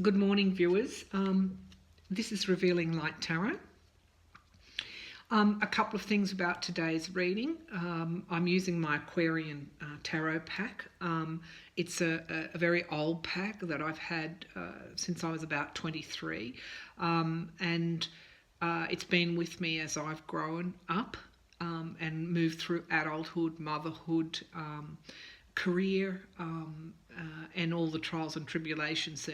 Good morning, viewers. This is Revealing Light Tarot. A couple of things about today's reading. I'm using my Aquarian tarot pack. It's a very old pack that I've had since I was about 23, and it's been with me as I've grown up and moved through adulthood, motherhood, career, and all the trials and tribulations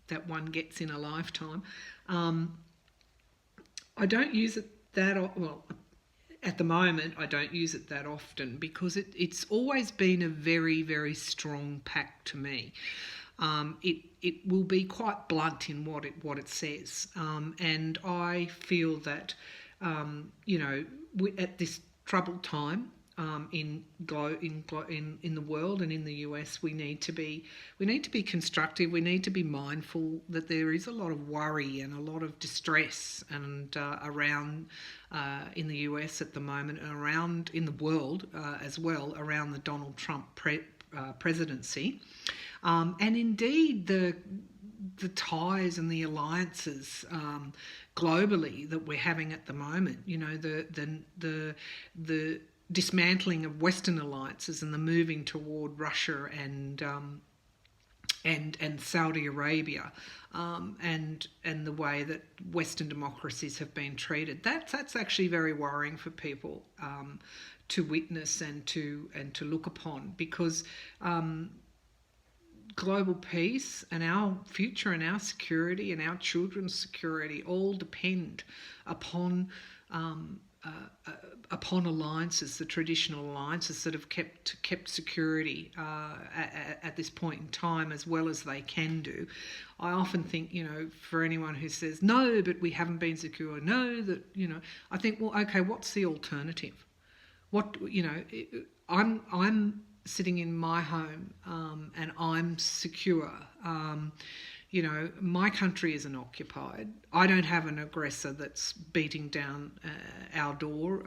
that one gets in a lifetime. I don't use it at the moment I don't use it that often because it's always been a very, very strong pack to me. It will be quite blunt in what it says, and I feel that at this troubled time in the world and in the US, we need to be constructive. We need to be mindful that there is a lot of worry and a lot of distress and around in the US at the moment, and around in the world as well, around the Donald Trump presidency, and indeed the ties and the alliances globally that we're having at the moment. You know, the dismantling of Western alliances and the moving toward Russia and Saudi Arabia, and the way that Western democracies have been treated. That's actually very worrying for people to witness and to look upon, because global peace and our future and our security and our children's security all depend upon alliances, the traditional alliances that have kept security at this point in time as well as they can do. I often think, for anyone who says, no, but we haven't been secure, no, that, I think, well, okay, what's the alternative? I'm sitting in my home and I'm secure. My country isn't occupied. I don't have an aggressor that's beating down our door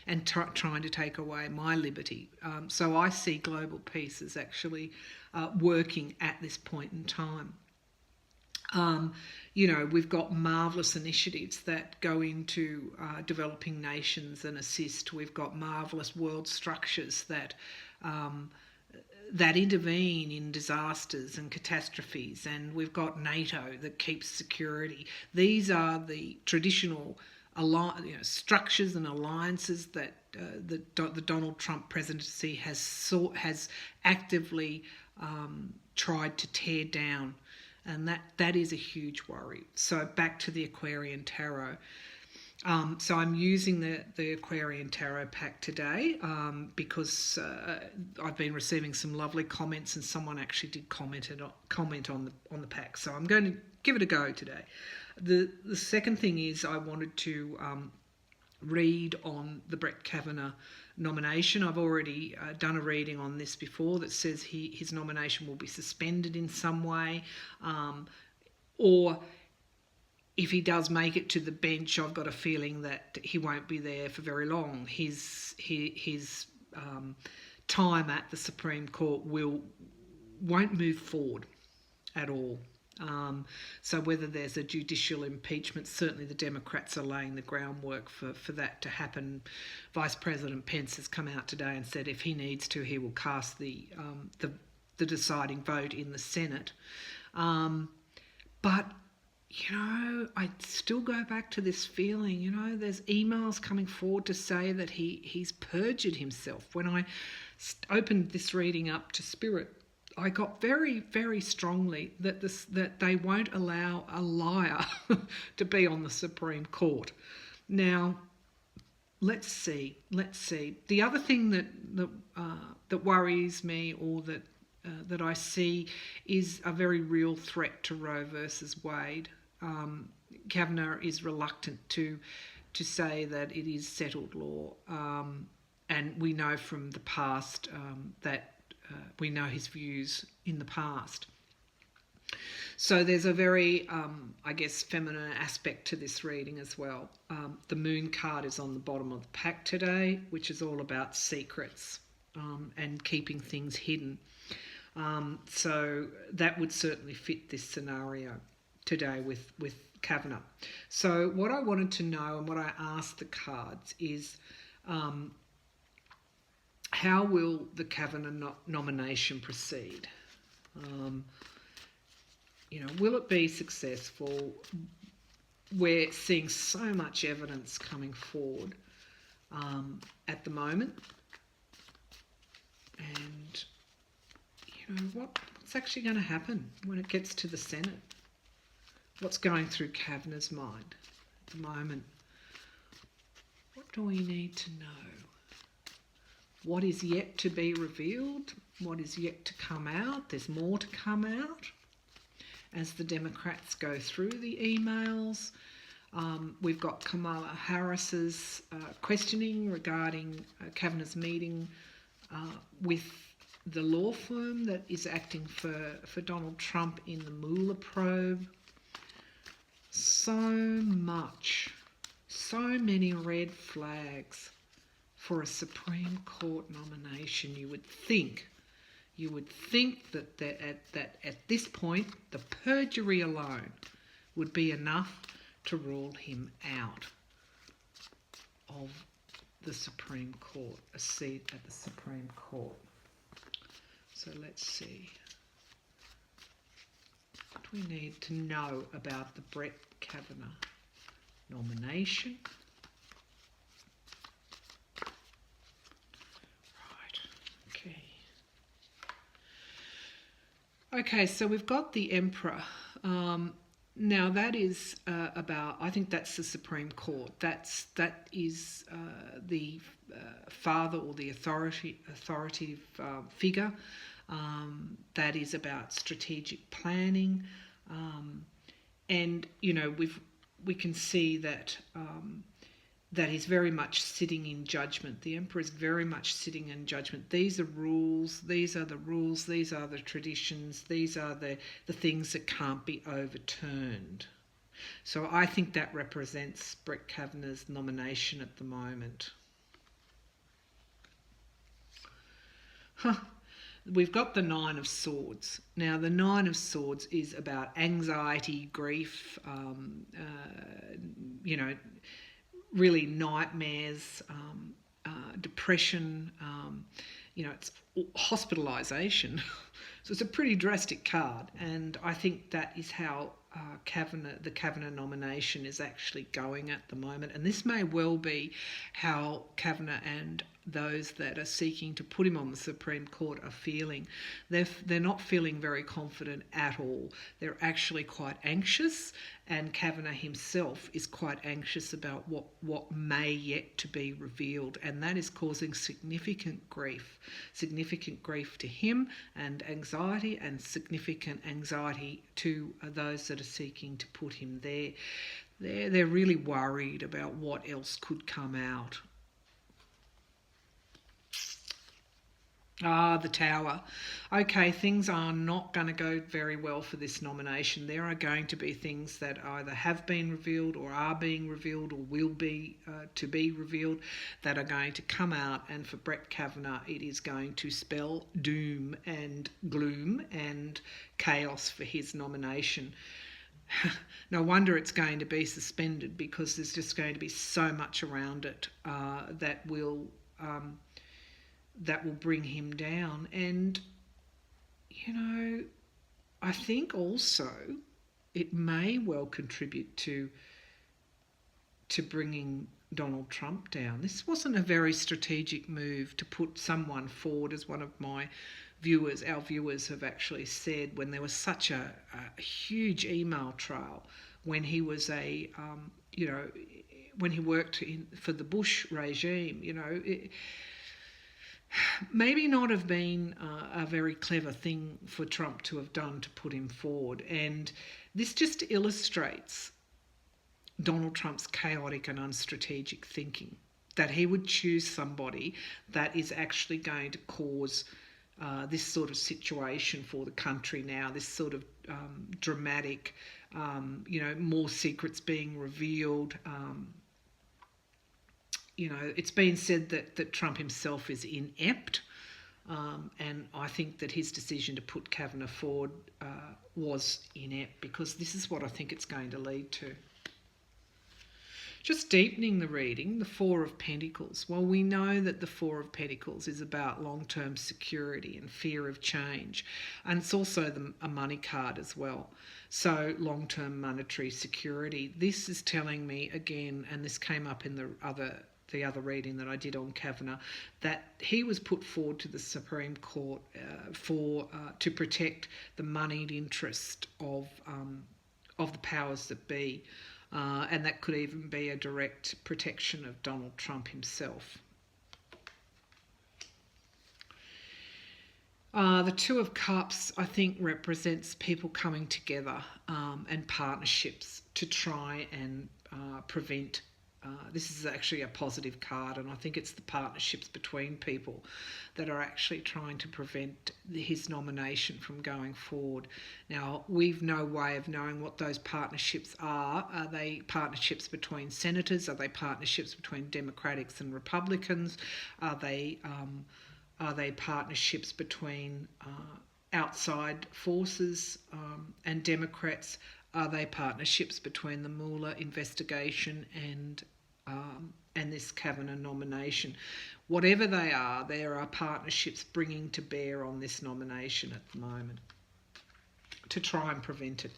and trying to take away my liberty. So I see global peace as actually working at this point in time. We've got marvellous initiatives that go into developing nations and assist. We've got marvellous world structures that intervene in disasters and catastrophes, and we've got NATO that keeps security. These are the traditional structures and alliances that the Donald Trump presidency has actively tried to tear down, and that is a huge worry. So back to the Aquarian Tarot. So I'm using the Aquarian Tarot pack today because I've been receiving some lovely comments, and someone actually did comment on the pack. So I'm going to give it a go today. The second thing is I wanted to read on the Brett Kavanaugh nomination. I've already done a reading on this before that says his nomination will be suspended in some way, or if he does make it to the bench, I've got a feeling that he won't be there for very long. His time at the Supreme Court won't move forward at all. So whether there's a judicial impeachment, certainly the Democrats are laying the groundwork for that to happen. Vice President Pence has come out today and said if he needs to, he will cast the deciding vote in the Senate. But I still go back to this feeling, there's emails coming forward to say that he's perjured himself. When I opened this reading up to Spirit, I got very, very strongly that they won't allow a liar to be on the Supreme Court. Now, let's see. The other thing that worries me, or that I see, is a very real threat to Roe versus Wade. Kavanaugh is reluctant to say that it is settled law, and we know from the past that we know his views in the past. So there's a very, feminine aspect to this reading as well. The Moon card is on the bottom of the pack today, which is all about secrets and keeping things hidden. So that would certainly fit this scenario today with Kavanaugh. So what I wanted to know and what I asked the cards is, how will the Kavanaugh nomination proceed? Will it be successful? We're seeing so much evidence coming forward at the moment. And, what's actually going to happen when it gets to the Senate? What's going through Kavanaugh's mind at the moment? What do we need to know? What is yet to be revealed? What is yet to come out? There's more to come out as the Democrats go through the emails. We've got Kamala Harris's questioning regarding Kavanaugh's meeting with the law firm that is acting for Donald Trump in the Mueller probe. So many red flags for a Supreme Court nomination. You would think that at this point, the perjury alone would be enough to rule him out of the Supreme Court, a seat at the Supreme Court. So let's see. What do we need to know about the Brett Kavanaugh nomination? Okay, so we've got the Emperor. Now that is about, I think that's the Supreme Court. That is the father or the authoritative figure. That is about strategic planning, and we can see that that he's very much sitting in judgment. The Emperor is very much sitting in judgment. These are rules, these are the rules, these are the traditions, these are the things that can't be overturned. So I think that represents Brett Kavanaugh's nomination at the moment. We've got the Nine of Swords. Now, the Nine of Swords is about anxiety, grief, really nightmares, depression, it's hospitalisation. So it's a pretty drastic card, and I think that is how the Kavanaugh nomination is actually going at the moment. And this may well be how Kavanaugh and those that are seeking to put him on the Supreme Court are feeling. They're not feeling very confident at all. They're actually quite anxious, and Kavanaugh himself is quite anxious about what may yet to be revealed, and that is causing significant grief to him, and significant anxiety to those that are seeking to put him there. They're really worried about what else could come out. The Tower. Okay, things are not going to go very well for this nomination. There are going to be things that either have been revealed or are being revealed or will be to be revealed that are going to come out, and for Brett Kavanaugh it is going to spell doom and gloom and chaos for his nomination. No wonder it's going to be suspended, because there's just going to be so much around it that will bring him down. And I think also it may well contribute to bringing Donald Trump down. This wasn't a very strategic move to put someone forward, as one of our viewers have actually said, when there was such a huge email trail when he was when he worked for the Bush regime. Maybe not have been a very clever thing for Trump to have done to put him forward. And this just illustrates Donald Trump's chaotic and unstrategic thinking, that he would choose somebody that is actually going to cause this sort of situation for the country now, this sort of dramatic, more secrets being revealed. It's been said that Trump himself is inept. And I think that his decision to put Kavanaugh forward was inept, because this is what I think it's going to lead to. Just deepening the reading, the Four of Pentacles. Well, we know that the Four of Pentacles is about long-term security and fear of change. And it's also a money card as well. So long-term monetary security. This is telling me again, and this came up in the other reading that I did on Kavanaugh, that he was put forward to the Supreme Court to protect the moneyed interest of the powers that be. And that could even be a direct protection of Donald Trump himself. The Two of Cups, I think, represents people coming together and partnerships to try and prevent. This is actually a positive card, and I think it's the partnerships between people that are actually trying to prevent his nomination from going forward. Now, we've no way of knowing what those partnerships are. Are they partnerships between senators? Are they partnerships between Democrats and Republicans? Are they partnerships between outside forces and Democrats? Are they partnerships between the Mueller investigation and this Kavanaugh nomination? Whatever they are, there are partnerships bringing to bear on this nomination at the moment to try and prevent it.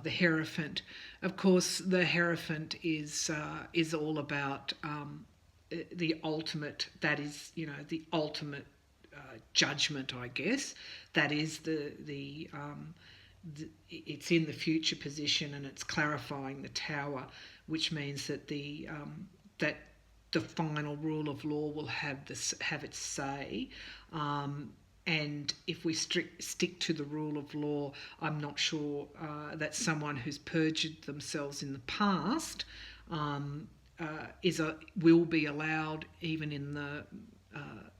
The Hierophant, of course, the Hierophant is all about the ultimate. That is, the ultimate judgment, I guess. That is it's in the future position, and it's clarifying the Tower, which means that the final rule of law will have its say. And if we stick to the rule of law, I'm not sure that someone who's perjured themselves in the past will be allowed, even in the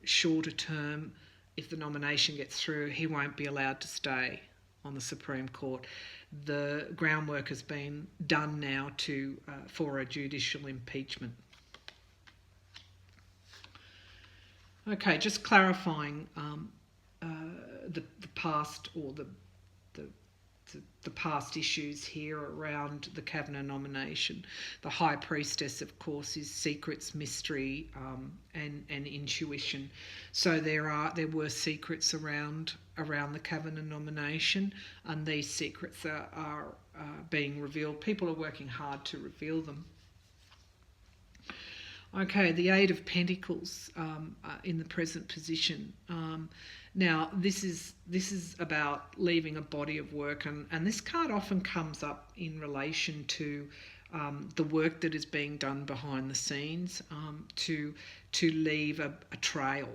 shorter term. If the nomination gets through, he won't be allowed to stay on the Supreme Court. The groundwork has been done now for a judicial impeachment. Okay, just clarifying the past, or the past issues here around the Kavanaugh nomination. The High Priestess, of course, is secrets, mystery, and intuition. So there were secrets around the Kavanaugh nomination, and these secrets are being revealed. People are working hard to reveal them. Okay, the Eight of Pentacles in the present position. Now, this is about leaving a body of work, and this card often comes up in relation to the work that is being done behind the scenes to leave a trail.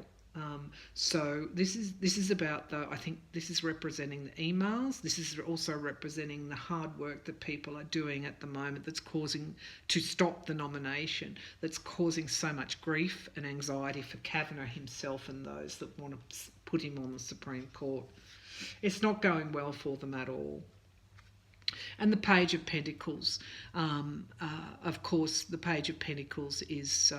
So this is about I think this is representing the emails. This is also representing the hard work that people are doing at the moment that's causing to stop the nomination, that's causing so much grief and anxiety for Kavanaugh himself and those that want to put him on the Supreme Court. It's not going well for them at all. And the Page of Pentacles, of course, the Page of Pentacles is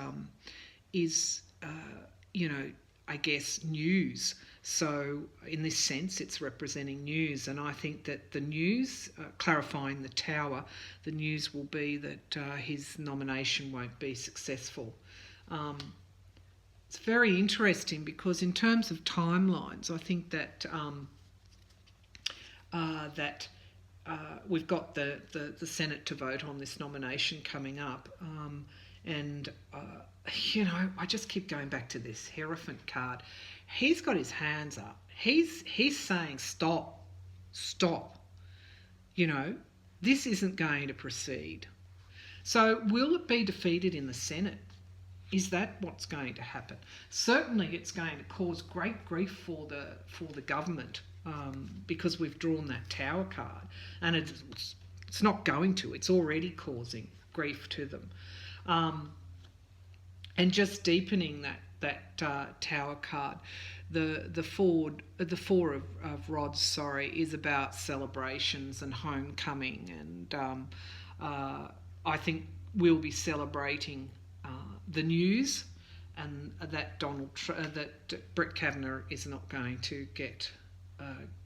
I guess, news. So in this sense, it's representing news. And I think that the news, clarifying the Tower, the news will be that his nomination won't be successful. It's very interesting because in terms of timelines, I think that we've got the Senate to vote on this nomination coming up. I just keep going back to this Hierophant card. He's got his hands up. He's saying stop. This isn't going to proceed. So will it be defeated in the Senate? Is that what's going to happen? Certainly it's going to cause great grief for the government because we've drawn that Tower card, and it's not going to. It's already causing grief to them. And just deepening that Tower card, the Four of Rods, is about celebrations and homecoming, and I think we'll be celebrating the news and that Brett Kavanaugh is not going to get.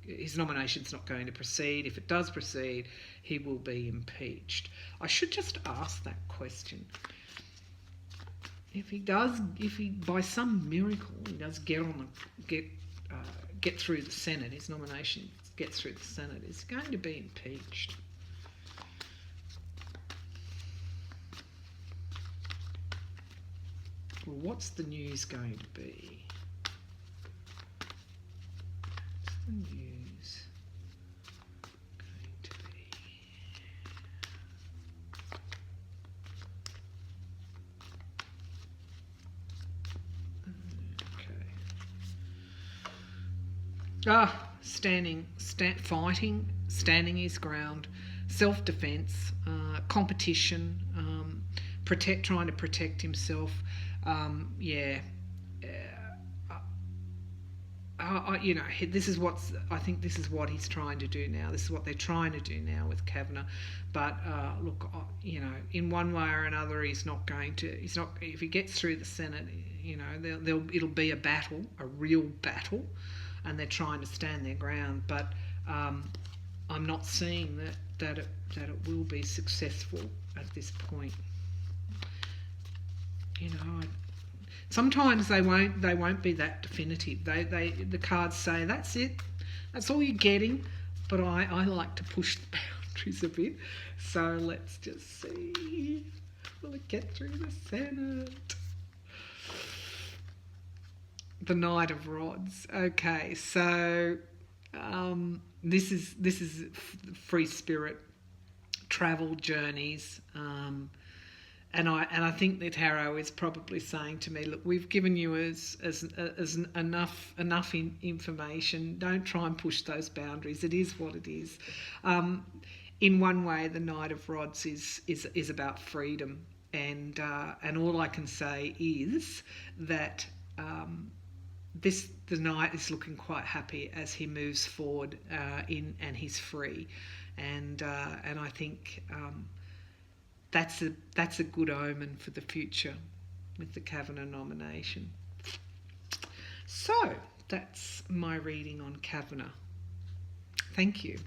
His nomination's not going to proceed. If it does proceed, he will be impeached. I should just ask that question. If he by some miracle he does get through the Senate, his nomination gets through the Senate, is he going to be impeached? Well, what's the news going to be? What's the news going to be? Okay. Standing his ground, self-defence, competition, trying to protect himself. This is I think this is what he's trying to do now. This is what they're trying to do now with Kavanaugh. But look, in one way or another, he's not. If he gets through the Senate, it'll be a battle, a real battle, and they're trying to stand their ground. But I'm not seeing that it will be successful at this point. Sometimes they won't be that definitive. The cards say that's it, that's all you're getting. But I like to push the boundaries a bit. So let's just see. Will it get through the Senate? The Knight of Rods. Okay, so this is free spirit, travel, journeys. And I think the tarot is probably saying to me, look, we've given you as enough information. Don't try and push those boundaries. It is what it is. In one way, the Knight of Rods is about freedom, and all I can say is that the Knight is looking quite happy as he moves forward and he's free, and I think. That's a good omen for the future with the Kavanaugh nomination. So that's my reading on Kavanaugh. Thank you.